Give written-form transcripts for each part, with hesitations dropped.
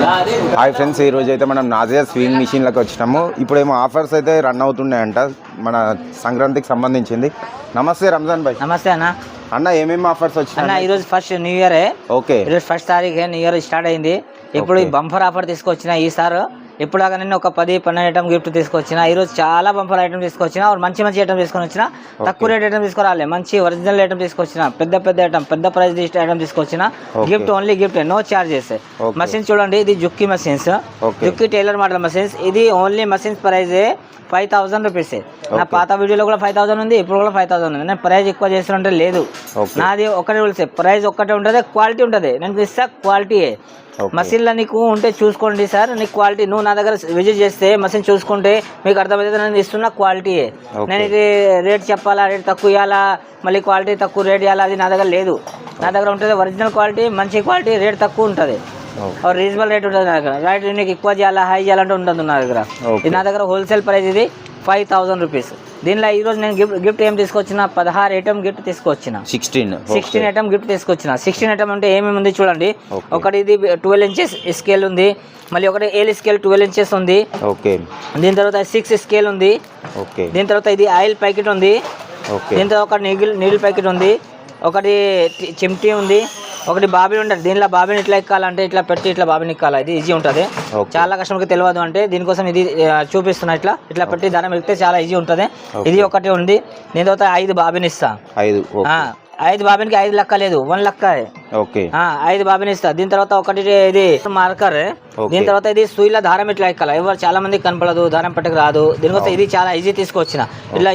Hi friends, ఈరోజు అయితే మనం నాజియా స్వింగ్ మిషన్లకు వచ్చినాము. ఇప్పుడేమో ఆఫర్స్ అయితే రన్ అవుతున్నాయంట మన సంక్రాంతికి సంబంధించింది. నమస్తే రంజాన్ భాయ్. నమస్తే అన్న ఏమేమి ఆఫర్స్ వచ్చినాయి? ఈరోజు ఫస్ట్ న్యూ ఇయర్. ఓకే, ఈరోజు 1 తారీఖు న్యూ ఇయర్ స్టార్ట్ అయింది. ఇప్పుడు ఈ బంపర్ ఆఫర్ తీసుకొచ్చిన ఈసారి ఇప్పుడు దాకా నేను ఒక 10-12 ఐటమ్ గిఫ్ట్ తీసుకొచ్చిన. ఈరోజు చాలా బంపర్ ఐటమ్ తీసుకొచ్చిన. మంచి ఐటమ్ తీసుకొని వచ్చిన. తక్కువ రేట్ ఐటమ్ తీసుకురాలే, మంచి ఒరిజినల్ ఐటమ్ తీసుకొచ్చిన. పెద్ద ఐటమ్, పెద్ద ప్రైస్ ఐటమ్ తీసుకొచ్చిన. Gift only gift, no charges. Machines చూడండి, ఇది Juki machines, Juki tailor model machines. ఇది ఓన్లీ మషిన్స్ ప్రైజ్ 5000 రూపీస్. నా పాత వీడియోలో కూడా 5000 ఉంది, ఇప్పుడు కూడా 5000 ఉంది. నేను ప్రైజ్ ఎక్కువ చేస్తుంటే లేదు. నాది ఒకటే రూల్స్, ప్రైజ్ ఒక్కటే ఉంటుంది, క్వాలిటీ ఉంటుంది. నేను ఇస్తా క్వాలిటీ. మషిన్లో నీకు ఉంటే చూసుకోండి సార్, నీకు క్వాలిటీ. నువ్వు నా దగ్గర విజిట్ చేస్తే మషిన్ చూసుకుంటే మీకు అర్థమైతే నేను ఇస్తున్న క్వాలిటీయే. నేను ఇది రేట్ చెప్పాలా, రేట్ తక్కువ ఇవ్వాలా, మళ్ళీ క్వాలిటీ తక్కువ రేట్ ఇవ్వాలా, అది నా దగ్గర లేదు. నా దగ్గర ఉంటుంది ఒరిజినల్ క్వాలిటీ, మంచి క్వాలిటీ, రేట్ తక్కువ ఉంటుంది, రీజనబుల్ రేట్ ఉంటుంది నా దగ్గర. రైట్ నీకు ఎక్కువ చేయాలా, హై చేయాలంటే ఉంటుంది నా దగ్గర. ఇది నా దగ్గర హోల్సేల్ ప్రైస్, ఇది 5000 రూపీస్. దీనిలో ఈరోజు నేను గిఫ్ట్ ఏం తీసుకొచ్చిన, 16 ఐటమ్ గిఫ్ట్ తీసుకొచ్చిన. 16 ఐటమ్ గిఫ్ట్ తీసుకొచ్చిన. 16 ఐటమ్ అంటే ఏమేమి ఉంది చూడండి. ఒకటి ఇది 12 ఇంచెస్ స్కేల్ ఉంది, మళ్ళీ ఒకటి ఏల్ స్కేల్ 12 ఇంచెస్ ఉంది. దీని తర్వాత 6 స్కేల్ ఉంది. దీని తర్వాత ఇది ఆయిల్ ప్యాకెట్ ఉంది. దీని తర్వాత ఒక నీడిల్ ప్యాకెట్ ఉంది. ఒకటి చిమ్టీ ఉంది. ఒకటి బాబిన్ ఉంటుంది. దీనిలో బాబిన్ ఇట్లా ఎక్కాలంటే ఇట్లా పెట్టి ఇట్లా బాబిన్ ఎక్కాలి. ఇది ఈజీ ఉంటుంది. చాలా కస్టమర్కి తెలియదు అంటే దీనికోసం ఇది చూపిస్తున్నా. ఇట్లా పెట్టి దారం ఎక్కితే చాలా ఈజీ ఉంటుంది. ఇది ఒకటి ఉంది. దీని తర్వాత 5 బాబిన్ ఇస్తా. 5 బాబిన్కి 5 లెక్క లేదు, 1 లెక్క. 5 బాబిన్ ఇస్తా. దీని తర్వాత ఒకటి ఇది మార్కర్. దీని తర్వాత ఇది సూయిలో దారం ఇట్లా ఎక్కాలి. ఎవరు చాలా మంది కనపడదు, దారం పెట్టక రాదు. దీనికోసం ఇది చాలా ఈజీ తీసుకొచ్చిన.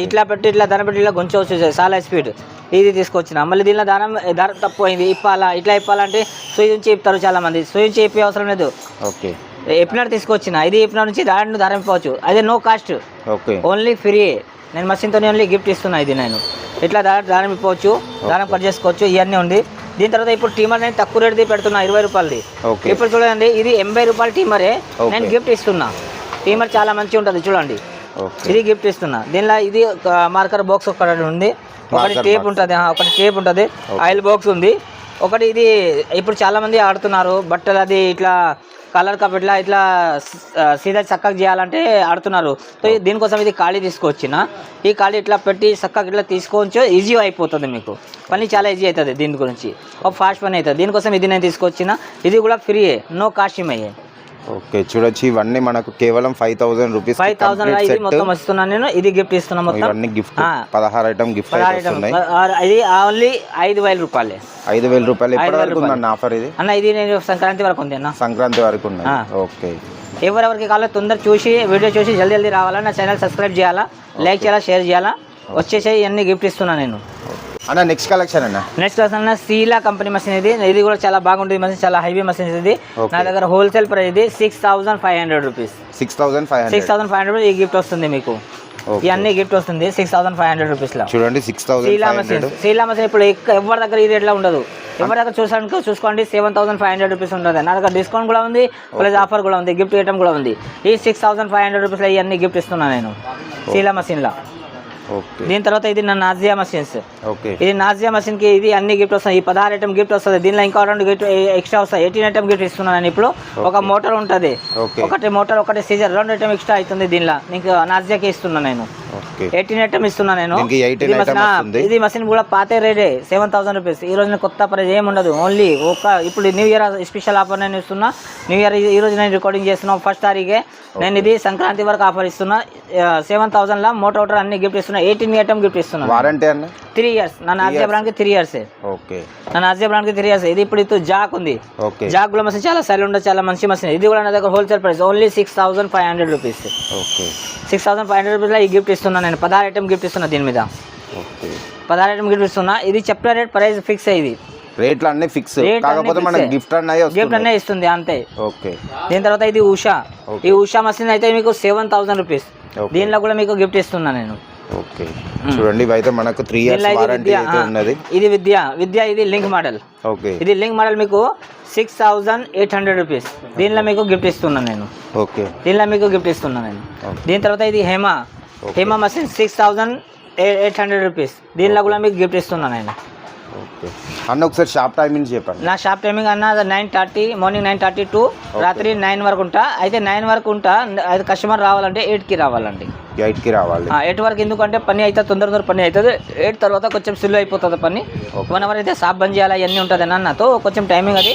ఇట్లా పెట్టి ఇట్లా దారం పెట్టి ఇట్లా కొంచెం చాలా స్పీడ్ ఇది తీసుకొచ్చిన. మళ్ళీ దీనిలో దారం తప్పు అయింది, ఇప్పాలా, ఇట్లా ఇప్పాలంటే సూయి నుంచి ఇప్పుతారు చాలా మంది. సూయి నుంచి ఇప్పే అవసరం లేదు, ఎప్పినట్టు తీసుకొచ్చిన. ఇది ఇప్పిన నుంచి దారం ఇప్పవచ్చు. అదే నో కాస్ట్, ఓన్లీ ఫ్రీ. నేను మషిన్తో ఓన్లీ గిఫ్ట్ ఇస్తున్నా. ఇది నేను ఇట్లా దారం ఇప్పవచ్చు, దారం కట్ చేసుకోవచ్చు, ఇవన్నీ ఉంది. దీని తర్వాత ఇప్పుడు టీమర్ నేను తక్కువ రేట్ది పెడుతున్నా, 20 రూపాయలది. ఇప్పుడు చూడండి, ఇది 80 రూపాయల టీమరే నేను గిఫ్ట్ ఇస్తున్నా. టీమర్ చాలా మంచిగా ఉంటుంది చూడండి, ఇది గిఫ్ట్ ఇస్తున్నా. దీనిలో ఇది మార్కర్ బాక్స్ ఒకటి ఉంది, ఒకటి టేప్ ఉంటుంది, ఆయిల్ బాక్స్ ఉంది. ఒకటి ఇది ఇప్పుడు చాలా మంది ఆడుతున్నారు బట్టలు, అది ఇట్లా కలర్ కప్ ఇట్లా సీదా చక్కగా చేయాలంటే ఆడుతున్నారు. సో దీనికోసం ఇది ఖాళీ తీసుకొచ్చిన. ఈ ఖాళీ ఇట్లా పెట్టి చక్కగా ఇట్లా తీసుకోవచ్చు, ఈజీ అయిపోతుంది. మీకు పని చాలా ఈజీ అవుతుంది. దీని గురించి ఒక ఫాస్ట్ పని అవుతుంది. దీనికోసం ఇది నేను తీసుకొచ్చిన. ఇది కూడా ఫ్రీయే, నో కాస్ట్ అయ్యే. ఓకే, చూడొచ్చు, ఇవన్నీ మనకు కేవలం 5000 రూపీస్. 5000 ఇది మొత్తం ఇస్తున్నాను నేను. ఇది గిఫ్ట్ ఇస్తున్నా మొత్తం. ఇవన్నీ గిఫ్ట్ 16 ఐటమ్ గిఫ్ట్ ఉన్నాయి. ఇది ఓన్లీ 5000 రూపాయలే. 5000 రూపాయలు. ఎప్పటి వరకు ఉందన్న ఆఫర్ ఇది? అన్న ఇది నేను సంక్రాంతి వరకు ఉంది అన్న. సంక్రాంతి వరకు ఉన్నాయి. ఓకే, ఎవరెవరికి కావాలో తొందర చూసి వీడియో చూసి జల్దీ రావాలా. నా ఛానల్ సబ్స్క్రైబ్ చేయాలా, లైక్ చేయాలా, షేర్ చేయాలా. వచ్చేసి ఇవన్నీ గిఫ్ట్ ఇస్తున్నా నేను. అన్న నెక్స్ట్ కలెక్షన్ అన్న సీలా కంపెనీ మషిన్. ఇది కూడా చాలా బాగుంటుంది మషిన్, చాలా హైవీ మషిన్. ఇది నా దగ్గర హోల్సేల్ ప్రైస్ ఇది 6500 రూపీస్. 6500 ఈ గిఫ్ట్ వస్తుంది మీకు. ఇవన్నీ గిఫ్ట్ వస్తుంది 6500 రూపీస్ లో. చూడండి, సీలా మషిన్ ఇప్పుడు ఎవరి దగ్గర ఈ రేట్లో ఉండదు. ఎవరి దగ్గర చూసుకోండి 7500 రూపీస్ ఉంటుంది. నా దగ్గర డిస్కౌంట్ కూడా ఉంది, ప్లస్ ఆఫర్ కూడా ఉంది, గిఫ్ట్ ఐటమ్ కూడా ఉంది. ఈ 6500 రూపీస్లో ఇవన్నీ గిఫ్ట్ ఇస్తున్నాను నేను సీలా మషిన్లో. దీని తర్వాత ఇది నా నాజియా మషిన్స్. ఇది నాజియా మషిన్ కి ఇది అన్ని గిఫ్ట్ వస్తాయి. ఈ 16 ఐటమ్ గిఫ్ట్ వస్తుంది. దీనిలో ఇంకా 2 గిఫ్ట్ ఎక్స్ట్రా వస్తాయి. 18 ఐటమ్ గిఫ్ట్ ఇస్తున్నాను నేను. ఇప్పుడు ఒక మోటార్ ఉంటుంది, ఒకటి మోటార్, ఒకటి సీజర్, 2 ఐటమ్ ఎక్స్ట్రా అవుతుంది. దీనిలో నీకు నాజియాకి ఇస్తున్నాను నేను. 18 ఐటమ్ ఇస్తున్నా నేను. ఇది మషిన్ కూడా పాత రేటే 7000 రూపీస్. ఈ రోజు కొత్త ప్రైస్ ఏమి ఉండదు. ఓన్లీ ఇప్పుడు న్యూ ఇయర్ స్పెషల్ ఆఫర్ నేను ఇస్తున్నా. న్యూ ఇయర్ ఈ రోజు నేను రికార్డింగ్ చేస్తున్నా 1 తారీఖే. నేను ఇది సంక్రాంతి వరకు ఆఫర్ ఇస్తున్నా. 7000 లో మోటార్ అన్ని గిఫ్ట్ ఇస్తున్నా. 18 ఐటమ్ గిఫ్ట్ ఇస్తున్నా. వారంటీ అన్న 3 ఇయర్స్. నా నాజియా బ్రాండ్ కి 3 ఇయర్స్. నా నాజియా బ్రాండ్ కి 3 ఇయర్స్. ఇది ఇప్పుడు జాక్ ఉంది. జాక్ కూడా మషిన్ చాలా సైలెంట్, చాలా మంచి మషిన్. ఇది కూడా నా దగ్గర హోల్సేల్ ప్రైస్ ఓన్లీ 6500 రూపీస్. 6500 రూపీస్లో ఈ గిఫ్ట్ ఇస్తున్నా నేను. 16 ఐటమ్ గిఫ్ట్ ఇస్తున్నా. దీని మీద 16 ఐటమ్ గిఫ్ట్ ఇస్తున్నా. ఇది చెప్పిన రేట్ ప్రైస్ ఫిక్స్ అయ్యింది. రేట్లు అన్ని ఫిక్స్, కాకపోతే మనకి గిఫ్ట్ అన్నీ ఇస్తుంది అంతే. దీని తర్వాత ఇది ఉషా. ఈ ఉషా మషిన్ అయితే మీకు 7000 రూపీస్. దీనిలో కూడా మీకు గిఫ్ట్ ఇస్తున్నా నేను. చూడండి, ఇవైతే మనకు 3 ఇయర్స్ వారంటీ ఉన్నది. ఇది విద్య ఇది లింక్ మోడల్. ఇది లింక్ మోడల్ మీకు 6800 రూపీస్. దీనిలో మీకు గిఫ్ట్ ఇస్తున్నా నేను. దీని తర్వాత ఇది హేమా మషిన్ 6800 రూపీస్. దీనిలో కూడా మీకు గిఫ్ట్ ఇస్తున్నా నేను. ఓకే అన్న ఒకసారి షాప్ టైమింగ్ చెప్పండి. నా షాప్ టైమింగ్ అన్న 9:30 మార్నింగ్ 9:30 టు రాత్రి 9 వరకు ఉంటా. అయితే 9 వరకు ఉంటా, అది కస్టమర్ రావాలంటే 8కి రావాలండి. 8కి రావాలి. 8 వరకు ఎందుకంటే పని అయితే తొందర పని అవుతుంది. 8 తర్వాత కొంచెం స్లో అయిపోతుంది పని. 1 అవర్ అయితే షాప్ బంద్ చేయాలి అవన్నీ ఉంటుంది అన్నతో కొంచెం టైమింగ్ అది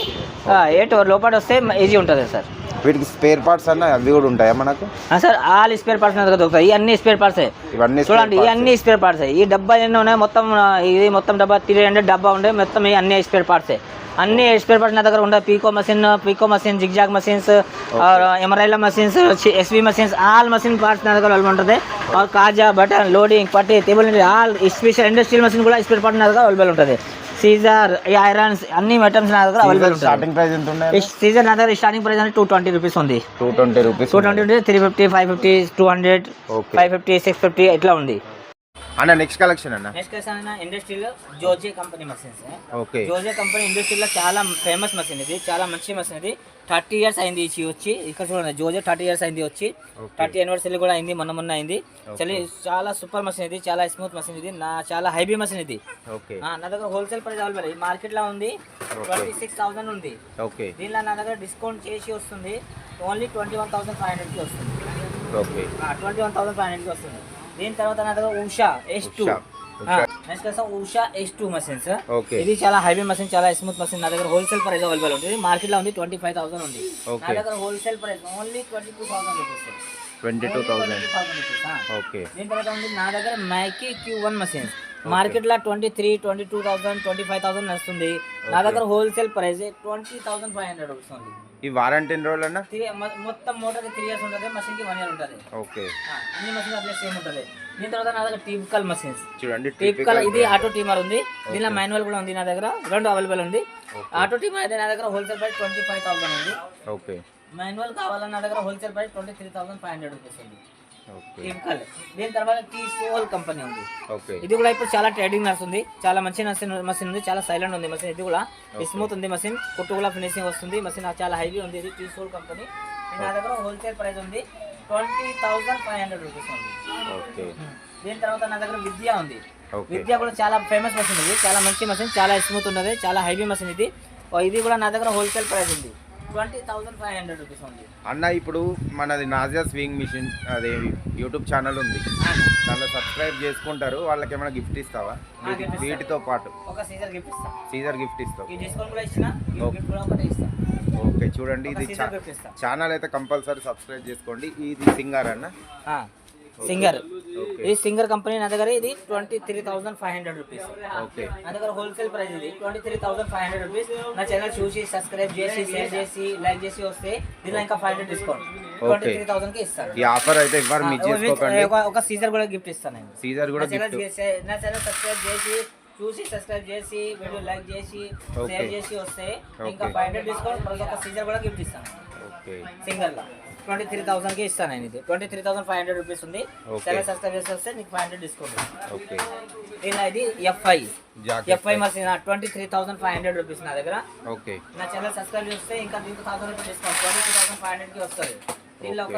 8 లోపల వస్తే ఈజీ ఉంటుంది సార్. వీటికి స్పేర్ పార్ట్స్ అన్న అవి కూడా ఉంటాయా మనకు? సార్ ఆల్ స్పేర్ పార్ట్స్ దొరుకుతాయి. ఇవన్నీ స్పేర్ పార్ట్స్ ఇవన్నీ చూడండి, ఇవన్నీ స్పేర్ పార్ట్స్. ఈ డబ్బా ఎన్ని ఉన్నాయి మొత్తం, ఇది మొత్తం డబ్బా 300 డబ్బా ఉండే మొత్తం అన్ని స్పేర్ పార్ట్స్. అన్ని స్పేర్ పార్ట్స్ నా దగ్గర ఉంటాయి. పీకో మషిన్, జిగ్జాగ్ మషిన్స్, ఎమరైలా machines, SV machines, all machine parts నా దగ్గర ఉంటుంది. కాజా, బటన్, లోడింగ్, పట్టి, table, all special industrial machine కూడా స్పేర్ పార్ట్ నా దగ్గర అవైలబుల్ ఉంటుంది. సీజర్, ఐరన్స్, అన్ని ఐటమ్స్ నా దగ్గర అవైలబుల్ ఉంటుంది. స్టార్టింగ్ ప్రైస్ ఎంత ఉన్నాయి? సీజర్ నా దగ్గర స్టార్టింగ్ ప్రైస్ అంటే 220 రూపీస్ ఉంది. 220 రూపీస్, 220, 350, 550, 200, 550, 650 ఇట్లా ఉంది అన్న. నెక్స్ట్ కలెక్షన్ అన్న? నెక్స్ట్ కలెక్షన్ అన్న ఇండస్ట్రీలో జోజే కంపెనీ మషిన్స్. ఓకే. జోజే కంపెనీ ఇండస్ట్రీలో చాలా ఫేమస్ మషిన్ ఇది, చాలా మంచి మషిన్ ఇది. 30 ఇయర్స్ అయింది ఇచ్చి వచ్చి. ఇక్కడ చూడండి జోజే 30 ఇయర్స్ అయింది వచ్చి. 30 యానివర్సరీ కూడా అయింది, మొన్న అయింది. చాలా సూపర్ మషిన్ ఇది, చాలా స్మూత్ మషిన్ ఇది, చాలా హైబీ మషిన్ ఇది. నా దగ్గర హోల్సేల్ ప్రైస్ అవైలబుల్. మార్కెట్ లో ఉంది 26,000 ఉంది. దీనిలో నా దగ్గర డిస్కౌంట్ చేసి వస్తుంది ఓన్లీ 21,500కి వస్తుంది. 21,500కి వస్తుంది. దీని తర్వాత నా దగ్గర Usha S2. Next Usha S2 machines. ఇది చాలా హైవీ మషిన్, చాలా స్మూత్ మషిన్. నా దగ్గర హోల్సేల్ ప్రైస్ అవైలబుల్ ఉంటుంది. మార్కెట్ లో ఉంది 25,000 ఉంది. నా దగ్గర wholesale price only 22,000 rupees. 22,000. Okay. దీని తర్వాత ఉంది నా దగ్గర మైకీ Q1 మషిన్స్. మార్కెట్ లో 23, 22,000, 25,000 నడుస్తుంది. నా దగ్గర హోల్సేల్ ప్రైస్ 20,500 రూపీస్ ఉంది. ఈ వారంటీ ఎన్ని రోజులు అన్న? మొత్తం మోటార్ 3 ఇయర్స్ ఉంటుంది, మషిన్ కి 1 ఇయర్ ఉంటుంది. ఓకే. అన్ని మషిన్ అట్లా సేమ్ ఉంటుంది. దీని తర్వాత నా దగ్గర టిపికల్ మషిన్స్. చూడండి టిపికల్ ఇది ఆటో టీమర్ ఉంది. దీనిలో మాన్యువల్ కూడా ఉంది. నా దగ్గర రెండు అవైలబుల్ ఉంది. ఆటో టీమర్ అయితే నా దగ్గర హోల్సేల్ ప్రైస్ 25,000 ఉంది. ఓకే. మాన్యువల్ కావాలన్న నా దగ్గర హోల్సేల్ ప్రైస్ 23,500 రూపీస్ ఉంది. టిపికల్. దీని తర్వాత టీ సోల్ కంపెనీ ఉంది. ఇది కూడా ఇప్పుడు చాలా ట్రేడింగ్ నడుస్తుంది. చాలా మంచి మషిన్ ఉంది, చాలా సైలెంట్ ఉంది మషిన్. ఇది కూడా స్మూత్ ఉంది మషిన్, కుట్టు కూడా ఫినిషింగ్ వస్తుంది. మషిన్ చాలా హైవీ ఉంది. ఇది టీ సోల్ కంపెనీ. నా దగ్గర హోల్సేల్ ప్రైస్ ఉంది 20,500 రూపీస్ ఉంది. దీని తర్వాత నా దగ్గర విద్య ఉంది. విద్య కూడా చాలా ఫేమస్ మషిన్ ఇది, చాలా మంచి మషిన్, చాలా స్మూత్ ఉన్నది, చాలా హైవీ మషిన్ ఇది. ఇది కూడా నా దగ్గర హోల్సేల్ ప్రైస్ ఉంది 20,500 రూపీస్ ఉంది. అన్న ఇప్పుడు మనది నాజియా స్వింగ్ మిషన్ అదే యూట్యూబ్ ఛానల్ ఉంది, దాంట్లో సబ్స్క్రైబ్ చేసుకుంటారు. వాళ్ళకి ఏమైనా గిఫ్ట్ ఇస్తావా? వీటితో పాటు ఒక సీజర్ గిఫ్ట్ ఇస్తా. సీజర్ గిఫ్ట్ ఇస్తావు. ఈ డిస్కౌంట్ కూడా ఇచ్చినా, గిఫ్ట్ కూడా ఒకటి ఇస్తా. ఓకే. చూడండి ఇది ఛానల్ అయితే కంపల్సరీ సబ్స్క్రైబ్ చేసుకోండి. ఇది సింగర్ అన్న? సింగర్. ఈ సింగర్ కంపెనీ నా దగ్గర ఇది 23,500 రూపీస్. నా దగ్గర హోల్సేల్ ప్రైస్ ఇది 23,500 రూపీస్. నా ఛానల్ చూసి సబ్స్క్రైబ్ చేసి, షేర్ చేసి, లైక్ చేసి వస్తే దీనిలో ఇంకా 500 డిస్కౌంట్ 23,000 కి ఇస్తాను. ఈ ఆఫర్ అయితే ఎవరు మిస్ చేసుకోకండి. ఒక సీజర్ కూడా గిఫ్ట్ ఇస్తాను నేను. సీజర్ కూడా నా ఛానల్ సబ్స్క్రైబ్ చేసి, చూసి సబ్స్క్రైబ్ చేసి, వీడియో లైక్ చేసి, షేర్ చేసి వస్తే ఇంకా 500 డిస్కౌంట్ ప్లస్ ఒక సీజర్ కూడా గిఫ్ట్ ఇస్తాను. సింగర్ లో 23,000కి ఇస్తాను నేను. ఇది 23,500 రూపీస్ ఉంది. ఛానల్ సబ్స్క్రైబ్ చేసి వస్తే నీకు 500 డిస్కౌంట్. ఇది ఎఫ్ఐ మషిన్ 23,500 రూపీస్ నా దగ్గర. నా ఛానల్ సబ్స్క్రైబ్ చేస్తే ఇంకా దీనికి 1,000 రూపీస్ డిస్కౌంట్ 22,500కి వస్తుంది. దీనిలో ఒక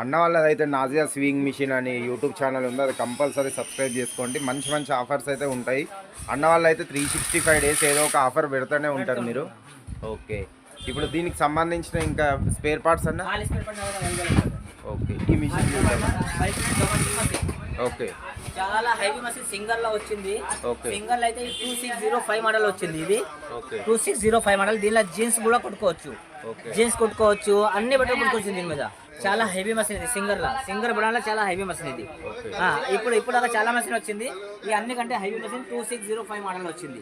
అన్న వాళ్ళది అయితే నాజియా స్వింగ్ మిషన్ అని యూట్యూబ్ ఛానల్ ఉంది, అది కంపల్సరీ సబ్స్క్రైబ్ చేసుకోండి. మంచి మంచి ఆఫర్స్ అయితే ఉంటాయి. అన్న వాళ్ళు అయితే 365 డేస్ ఏదో ఒక ఆఫర్ పెడుతూనే ఉంటారు మీరు. ఓకే. ఇప్పుడు దీనికి సంబంధించిన ఇంకా స్పేర్ పార్ట్స్ అన్న? ఓకే. ఈ మిషన్ ఓకే. చాలా హైవీ మషిన్ సింగర్ లో వచ్చింది. సింగర్ లో అయితే 2605 మోడల్ వచ్చింది. ఇది 2605 మోడల్. దీనిలో జీన్స్ కూడా కొట్టుకోవచ్చు, జీన్స్ కొట్టుకోవచ్చు, అన్ని బట్టలు కొట్టుకోవచ్చు దీని మీద. చాలా హెవీ మషిన్ ఇది. సింగర్ బ్రాండ్ లో చాలా హెవీ మషిన్ ఇది. ఇప్పుడు చాలా మషిన్ వచ్చింది. ఈ అన్ని కంటే హెవీ మషిన్ 2605 మోడల్ వచ్చింది.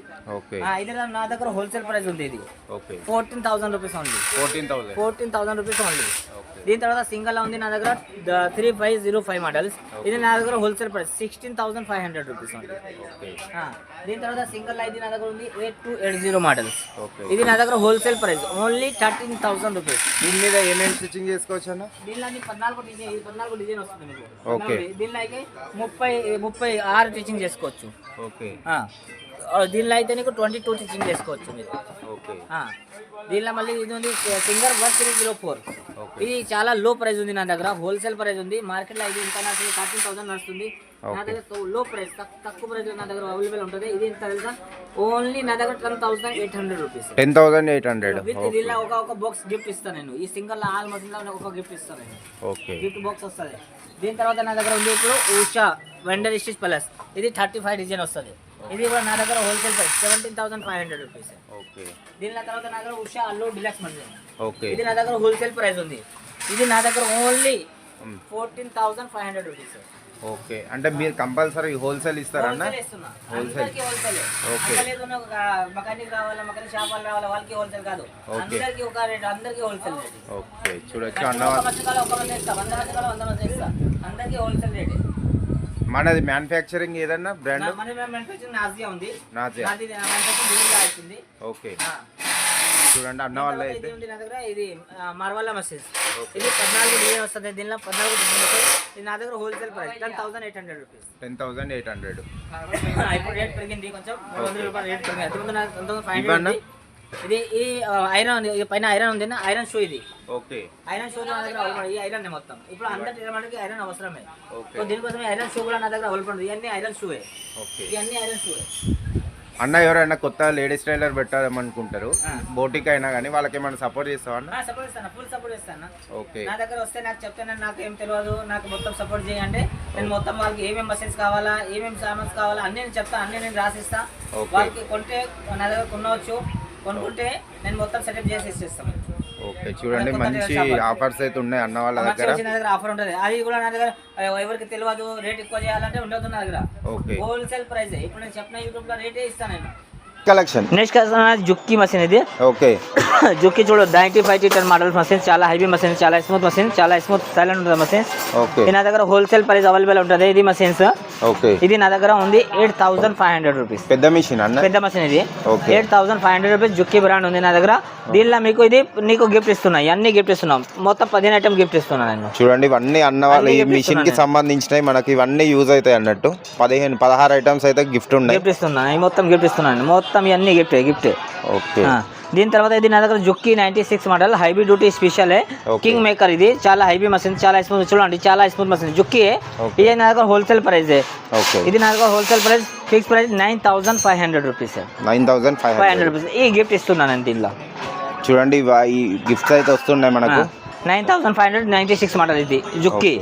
ఇది నా దగ్గర హోల్సేల్ ప్రైస్ ఉంది. ఇది 14,000 రూపీస్ ఓన్లీ. 14,000 rupees only. దీని తర్వాత సింగల్ ఉంది నా దగ్గర 3505 మోడల్స్. ఇది నా దగ్గర హోల్సేల్ ప్రైస్ 16,500 రూపీస్ ఉంది. దీని తర్వాత సింగల్ ఇది నా దగ్గర ఉంది 8280 మోడల్స్. ఇది నా దగ్గర హోల్సేల్ ప్రైస్ ఓన్లీ 13,000 రూపీస్. దీని మీద ఏమేమి స్టిచ్చింగ్ చేసుకోవచ్చు అన్న? దీనిలో 14 డిజైన్ వస్తుంది మీకు. దీనిలో అయితే 36 స్టిచ్చింగ్ చేసుకోవచ్చు. దీనిలో అయితే నీకు 22 స్టిచ్చింగ్ చేసుకోవచ్చు మీరు. దీనిలో మళ్ళీ ఇది ఉంది సింగర్ 1304. ఇది చాలా లో ప్రైస్ ఉంది నా దగ్గర, హోల్సేల్ ప్రైస్ ఉంది. మార్కెట్ లో ఇది ఇంటర్నేషనల్ 13,000 నడుస్తుంది. నా దగ్గర లో ప్రైస్, తక్కువ ప్రైస్ నా దగ్గర అవైలబుల్ ఉంటుంది. ఇది ఎంత తెలుసా, ఓన్లీ నా దగ్గర 10,800 రూపీస్. 10,800 విత్ దీనిలో ఒక బాక్స్ గిఫ్ట్ ఇస్తాను నేను. ఈ సింగల్ ఆల్ మసీన్ లో ఒక గిఫ్ట్ ఇస్తాను నేను. ఓకే, గిఫ్ట్ బాక్స్ వస్తుంది. దీని తర్వాత నా దగ్గర ఉంది ఇప్పుడు ఉషా వెండర్ స్టిచ్ ప్లస్. ఇది 35 డిజైన్ వస్తుంది. ఇది కూడా నా దగ్గర హోల్సేల్ ప్రైస్ 17,500 రూపీస్. ఓకే, దీని తర్వాత నా దగ్గర Usha Allu deluxe machine. Okay, ఇది నా దగ్గర హోల్సేల్ ప్రైస్ ఉంది. ఇది నా దగ్గర ఓన్లీ 14,500 రూపీస్. ఓకే, అంటే మీరు కంపల్సరీ హోల్సేల్ ఇస్తారన్న? హోల్సేల్. ఓకే, మెకానిక్ రావాలా, మెకానిక్ షాప్ వాళ్ళు రావాలా, వాళ్ళకి హోల్సేల్ కాదు, అందరికి ఒక రేట్, అందరికి హోల్సేల్ రేట్. ఓకే, చూడొచ్చు అన్న ఒక మంది 100 మంది ఇస్తా, 100 మంది 100 మంది ఇస్తా, అందరికి హోల్సేల్ రేట్. మనది మ్యానుఫ్యాక్చరింగ్ ఏదన్నా బ్రాండ్? మన మ్యానుఫ్యాక్చరింగ్ నాజియా ఉంది. నాజియా. నాది మ్యానుఫ్యాక్చరింగ్ ఢిల్లీలో వచ్చింది. ఓకే, చూడండి అన్న వాళ్ళ అయితే ఇది ఉంది నా దగ్గర. ఇది మార్వాలా మసీన్స్. ఇది 14 డిజైన్ వస్తుంది. దీనిలో 14 డిజైన్ వస్తాయి. ఇది నా దగ్గర హోల్సేల్ ప్రైస్ 10,800 రూపీస్. 10,800. ఇప్పుడు రేట్ పెరిగింది కొంచెం, 300 రూపాయలు రేట్ పెరిగింది. అంతకుముందు నాకు 10,500. ఇది ఈ ఐరన్ ఉంది, ఇది పైన ఐరన్ ఉంది, ఐరన్ షూ. ఇది ఓకే, ఐరన్ షూ నా దగ్గర అవైలబుల్. ఈ ఐరన్ మొత్తం ఇప్పుడు అందరి తినడానికి ఐరన్ అవసరమే. సో దీనికోసం ఐరన్ షూ కూడా నా దగ్గర అవైలబుల్ ఉంది. ఇవన్నీ ఐరన్ షూవే. ఓకే, ఇవన్నీ ఐరన్ షూవే. అన్న ఎవరైనా కొత్త లేడీస్ టైలర్ పెట్టాలనుకుంటారు, బోటిక్ అయినా కానీ, వాళ్ళకి ఏమైనా సపోర్ట్ చేస్తావా అన్న? సపోర్ట్ ఇస్తాను, ఫుల్ సపోర్ట్ ఇస్తాను. ఓకే, నా దగ్గర వస్తే నాకు చెప్తాను, నాకు ఏం తెలియదు, నాకు మొత్తం సపోర్ట్ చేయండి. నేను మొత్తం వాళ్ళకి ఏమేమి మసీన్స్ కావాలా, ఏమేమి సామాన్స్ కావాలా అన్నీ నేను చెప్తాను, అన్నీ నేను రాసిస్తా. వాళ్ళకి కొంటే నా దగ్గర కొనవచ్చు, కొనుక్కుంటే నేను మొత్తం సెటప్ చేసి ఇస్తాను. ఓకే, చూడండి మంచి ఆఫర్స్ అయితే ఉన్నాయి అన్న వాళ్ళ దగ్గర. నా దగ్గర ఆఫర్ ఉంటుంది. అది కూడా నా దగ్గర ఎవరికి తెలియదు, రేట్ ఎక్కువ చేయాలంటే ఉండదు నా దగ్గర. Okay, wholesale price. ఇప్పుడు నేను చెప్పిన యూట్యూబ్ లో రేటే ఇస్తాను నేను. Collection next జుక్కి machine. ఇది ఓకే, జుక్కి చూడు 95 లీటర్ మోడల్ మసీన్. చాలా హెవీ మసీన్, చాలా స్మూత్ మసీన్, చాలా స్మూత్ సైలెంట్ ఉంటుంది మసీన్. ఓకే, ఇది నా దగ్గర హోల్సేల్ ప్రైస్ అవైలబుల్ ఉంటుంది. ఇది మసీన్స్. ఓకే, ఇది నా దగ్గర ఉంది 8,500 రూపీస్. పెద్ద మిషన్ అన్న, పెద్ద మసీన్. ఇది ఓకే, 8,500 రూపీస్. జుక్కి బ్రాండ్ ఉంది నా దగ్గర. దీనిలో మీకు ఇది నీకు గిఫ్ట్ ఇస్తున్నాయి, అన్ని గిఫ్ట్ ఇస్తున్నాం. మొత్తం 15 ఐటమ్ గిఫ్ట్ ఇస్తున్నాను నేను. చూడండి ఇవన్నీ అన్న వాళ్ళ ఈ మిషన్ కి సంబంధించినవి, మనకి ఇవన్నీ యూజ్ అవుతాయి అన్నట్టు. 16 ఐటమ్స్ అయితే గిఫ్ట్ ఉన్నాయి, గిఫ్ట్ ఇస్తున్నాను. మొత్తం గిఫ్ట్ ఇస్తున్నాను, మొత్తం ఇవన్నీ గిఫ్ట్. ఓకే, దీని తర్వాత ఇది నా దగ్గర జుక్కి 96 model Hibi duty special king maker. ఇది చాలా హైబీ మసీన్, చాలా స్మూత్. చూడండి చాలా స్మూత్ మసీన్ జుక్కి. ఇది నా దగ్గర హోల్సేల్ ప్రైస్. ఇది నా దగ్గర wholesale price, fix price 9,500 rupees. 9,500 rupees ఈ గిఫ్ట్ ఇస్తున్నాను నేను దీనిలో. చూడండి ఈ గిఫ్ట్స్ అయితే వస్తున్నాయి మనకు. 9,500 96 మోడల్ ఇది జుక్కి.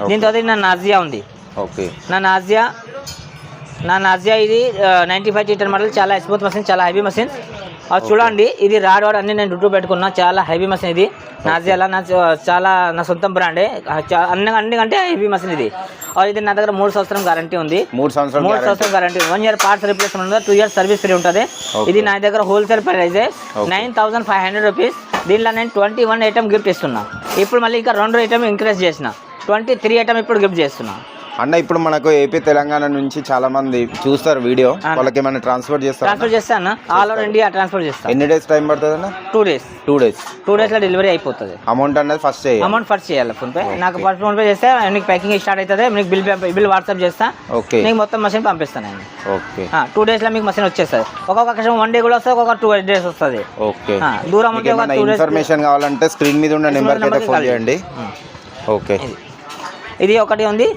దీని తర్వాత నా నాజియా ఉంది. ఓకే, నా నాజియా ఇది 95 లీటర్ మోడల్. చాలా స్మూత్ మసీన్, చాలా హెవీ మసీన్. చూడండి ఇది రాడ్ వాడ్ అన్ని నేను రుట్టు పెట్టుకున్నా. చాలా హెవీ మసీన్ ఇది నాజియాలో. చాలా నా సొంతం బ్రాండే, అన్ని కంటే హెవీ మసీన్ ఇది. ఇది నా దగ్గర 3 సంవత్సరం గ్యారంటీ ఉంది. 3 సంవత్సరం గ్యారంటీ, 1 ఇయర్ పార్ట్స్ రిప్లేస్మెంట్ ఉంది, 2 ఇయర్స్ సర్వీస్ ఫ్రీ ఉంటుంది. ఇది నా దగ్గర హోల్సేల్ ప్రైస్ 9,500 రూపీస్. దీనిలో నేను 21 ఐటమ్ గిఫ్ట్ ఇస్తున్నా. ఇప్పుడు మళ్ళీ ఇంకా 2 ఐటమ్ ఇంక్రీజ్ చేసిన, 23 ఐటమ్ ఇప్పుడు గిఫ్ట్ చేస్తున్నా. అన్న ఇప్పుడు మనకు ఏపీ తెలంగాణ నుంచి చాలా మంది చూస్తారు వీడియో, వాళ్ళకి ఏమైనా ట్రాన్స్ఫర్ చేస్తాను. ఆల్ ఓవర్ ఇండియా ట్రాన్స్ఫర్ చేస్తాను. ఎన్ని డేస్ టైం పడుతుంది అన్న? 2 డేస్. 2 డేస్ లో డెలివరీ అయిపోతుంది. అమౌంట్ అనేది ఫస్ట్ చేయాలి ఫోన్ పే. నాకు ఫస్ట్ ఫోన్ పే చేస్తే మీకు ప్యాకింగ్ స్టార్ట్ అవుతుంది. మీకు బిల్ వాట్సాప్ చేస్తా. ఓకే, మీకు మొత్తం మషిన్ పంపిస్తాను నేను. ఓకే, 2 డేస్ లో మీకు మషిన్ వచ్చేస్తుంది. ఒక్కొక్క కస్టమర్ 1 డే కూడా వస్తుంది, ఒక్కొక్క 2 డేస్ వస్తుంది. ఓకే, దూరం ఉంటే ఇన్ఫర్మేషన్ కావాలంటే స్క్రీన్ మీద ఉన్న నెంబర్ అయితే ఫోన్ చేయండి. ఓకే, ఇది ఒకటి ఉంది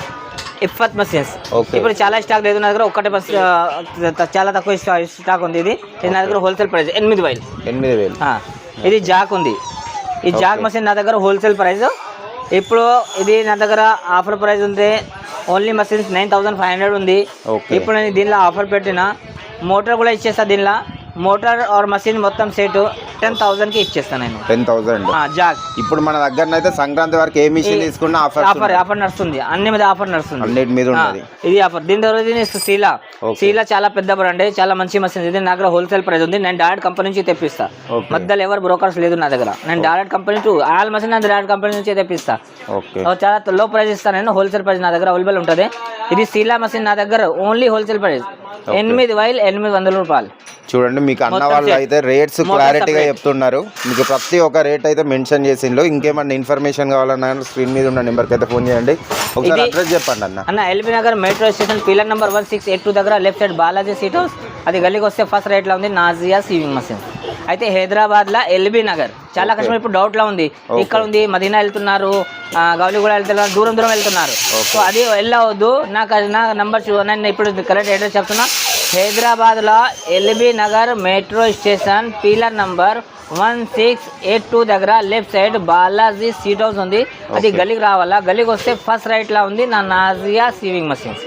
ఇఫ్ఫత్ మసీన్స్. ఇప్పుడు చాలా స్టాక్ లేదు నా దగ్గర, ఒక్కటే బస్ చాలా తక్కువ స్టాక్ ఉంది. ఇది నా దగ్గర హోల్సేల్ ప్రైస్ 8,000. ఇది జాక్ ఉంది. ఈ జాక్ మసీన్ నా దగ్గర హోల్సేల్ ప్రైస్. ఇప్పుడు ఇది నా దగ్గర ఆఫర్ ప్రైస్ ఉంది. ఓన్లీ మసీన్స్ 9,500 ఉంది. ఇప్పుడు నేను దీనిలో ఆఫర్ పెట్టిన మోటార్ కూడా ఇచ్చేస్తా. దీనిలో మోటార్ ఆర్ మసీన్ మొత్తం సెట్ 10,000 కి ఇచ్చేస్తాను నేను. 10,000 జాక్. ఇప్పుడు మన దగ్గర అయితే సంక్రాంతి వరకు ఏ మిషన్ తీసుకున్నా ఆఫర్ నడుస్తుంది. అన్ని మీద ఆఫర్ నడుస్తుంది, అన్నిటి మీద ఉన్నది ఇది ఆఫర్. దీని తర్వాత సీలా చాలా పెద్ద బ్రాండ్, చాలా మంచి మసీన్. ఇది నా దగ్గర హోల్సేల్ ప్రైస్ ఉంది. నేను డైరెక్ట్ కంపెనీ నుంచి తెప్పిస్తా. మధ్యలో ఎవరు బ్రోకర్స్ లేదు నా దగ్గర. నేను direct company all machine direct company నుంచి తెప్పిస్తా. చాలా లో ప్రైస్ ఇస్తాను నేను. హోల్సేల్ ప్రైస్ నా దగ్గర అవైలబుల్ ఉంటుంది. ఇది సీలా మసీన్ నా దగ్గర ఓన్లీ హోల్సేల్ ప్రైస్ 8,800 రూపాయలు. చూడండి మీకు అన్న వాళ్ళు అయితే రేట్స్ క్లారిటీగా చెప్తున్నారు. మీకు ప్రతి ఒక్క రేట్ అయితే మెన్షన్ చేసిండ్రు. ఇంకేమన్నా ఇన్ఫర్మేషన్ కావాలన్నా స్క్రీన్ మీద ఉన్న నెంబర్కి అయితే ఫోన్ చేయండి. ఒకసారి అడ్రస్ చెప్పండి అన్న. LB Nagar metro station pillar number 1682 దగ్గర left side Balaji seat house. అది గల్లీకి వస్తే ఫస్ట్ రైట్ లో ఉంది నాజియా సీవింగ్ మసీన్. అయితే హైదరాబాద్ లా ఎల్బీ నగర్ చాలా కస్టమర్ ఇప్పుడు డౌట్ లా ఉంది, ఇక్కడ ఉంది మదీనా వెళ్తున్నారు, గౌలిగూడ వెళ్తున్నారు, దూరం దూరం వెళ్తున్నారు. సో అది వెళ్ళవద్దు. నా నంబర్ నేను ఇప్పుడు కరెక్ట్ అడ్రస్ చెప్తున్నా. హైదరాబాద్ లో LB Nagar metro station pillar number 1682 దగ్గర left side Balaji seat house ఉంది. అది గలీకి రావాలా, గలీకి వస్తే ఫస్ట్ రైట్ లా ఉంది నా నాజియా సీవింగ్ మషిన్స్.